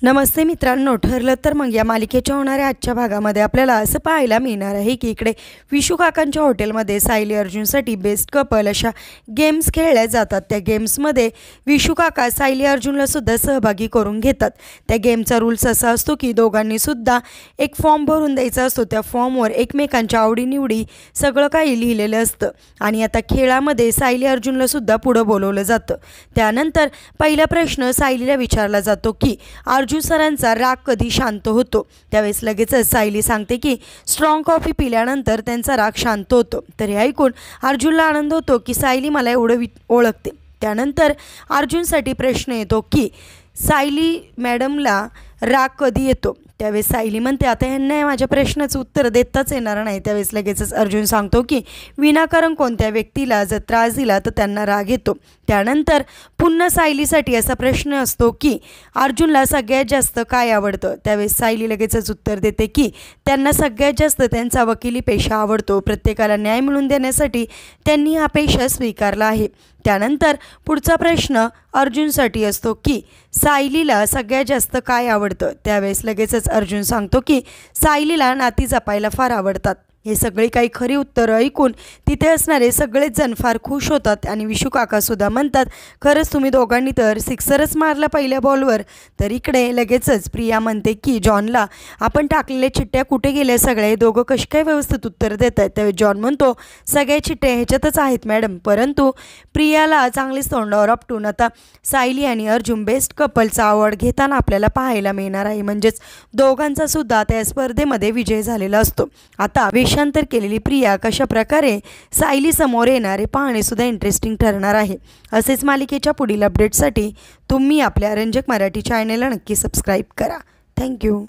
नमस्ते मित्रांनो, ठरलं तर मग या मालिकेच्या होणाऱ्या आजच्या भागामध्ये आपल्याला असं पाहायला मिळणार आहे की इकडे विशू काकांच्या हॉटेलमध्ये सायली अर्जुनसाठी बेस्ट कपल अशा गेम्स खेळल्या जातात। त्या गेम्समध्ये विशू काका सायली अर्जुनला सुद्धा सहभागी करून घेतात। त्या गेमचा रूल्स असा असतो की दोघांनी सुद्धा एक फॉर्म भरून द्यायचा असतो। त्या फॉर्मवर एकमेकांच्या आवडीनिवडी सगळं काही लिहिलेलं असतं आणि आता खेळामध्ये सायली अर्जुनला सुद्धा पुढं बोलवलं जातं। त्यानंतर पहिला प्रश्न सायलीला विचारला जातो की अर्जुन सरांचा राग कधी शांत होतो। त्यावेळेस लगेचच सायली सांगते की स्ट्रॉंग कॉफी पिल्यानंतर त्यांचा राग शांत होतो। तर हे ऐकून अर्जुनला आनंद होतो की सायली मला एवढं ओळखते। त्यानंतर अर्जुनसाठी प्रश्न येतो की सायली मॅडमला राग कधी येतो। त्यावेळेस सायली म्हणते आता ह्यांना माझ्या प्रश्नाचं उत्तर देताच येणार नाही। त्यावेळेस लगेचच अर्जुन सांगतो की विनाकारण कोणत्या व्यक्तीला जर त्रास दिला तर त्यांना राग येतो। त्यानंतर पुन्हा सायलीसाठी असा प्रश्न असतो की अर्जुनला सगळ्यात जास्त काय आवडतं। त्यावेळेस सायली लगेचच उत्तर देते की त्यांना सगळ्यात जास्त त्यांचा वकिली पेशा आवडतो। प्रत्येकाला न्याय मिळवून देण्यासाठी त्यांनी हा पेशा स्वीकारला आहे। त्यानंतर पुढचा प्रश्न अर्जुनसाठी असतो की सायलीला सगळ्यात जास्त काय आवडतं। त्यावेळेस लगेचच अर्जुन सांगतो की सायलीला नाती जपायला फार आवडतात। हे सगळे काही खरी उत्तरं ऐकून तिथे असणारे सगळेच जण फार खुश होतात आणि विशू काकासुद्धा म्हणतात खरंच तुम्ही दोघांनी तर सिक्सरच मारला पहिल्या बॉलवर। तर इकडे लगेचच प्रिया म्हणते की जॉनला आपण टाकलेल्या चिठ्ठ्या कुठे गेल्या सगळे दोघं कशी काय व्यवस्थित उत्तर देत आहेत। त्यावेळी जॉन म्हणतो सगळ्या चिठ्ठ्या ह्याच्यातच आहेत मॅडम। परंतु प्रियाला चांगलीच तोंडावर आपटून आता सायली आणि अर्जुन बेस्ट कपलचा अवॉर्ड घेताना आपल्याला पाहायला मिळणार आहे। म्हणजेच दोघांचा सुद्धा त्या स्पर्धेमध्ये विजय झालेला असतो। आता वेषांतर केलेली प्रिया कशा प्रकारे सायली समोर येणारे पाहणे सुद्धा इंटरेस्टिंग ठरणार आहे। असेच मालिकेच्या पुढील अपडेट्ससाठी तुम्ही आपल्या रंजक मराठी चॅनलला नक्की सबस्क्राईब करा। थँक्यू।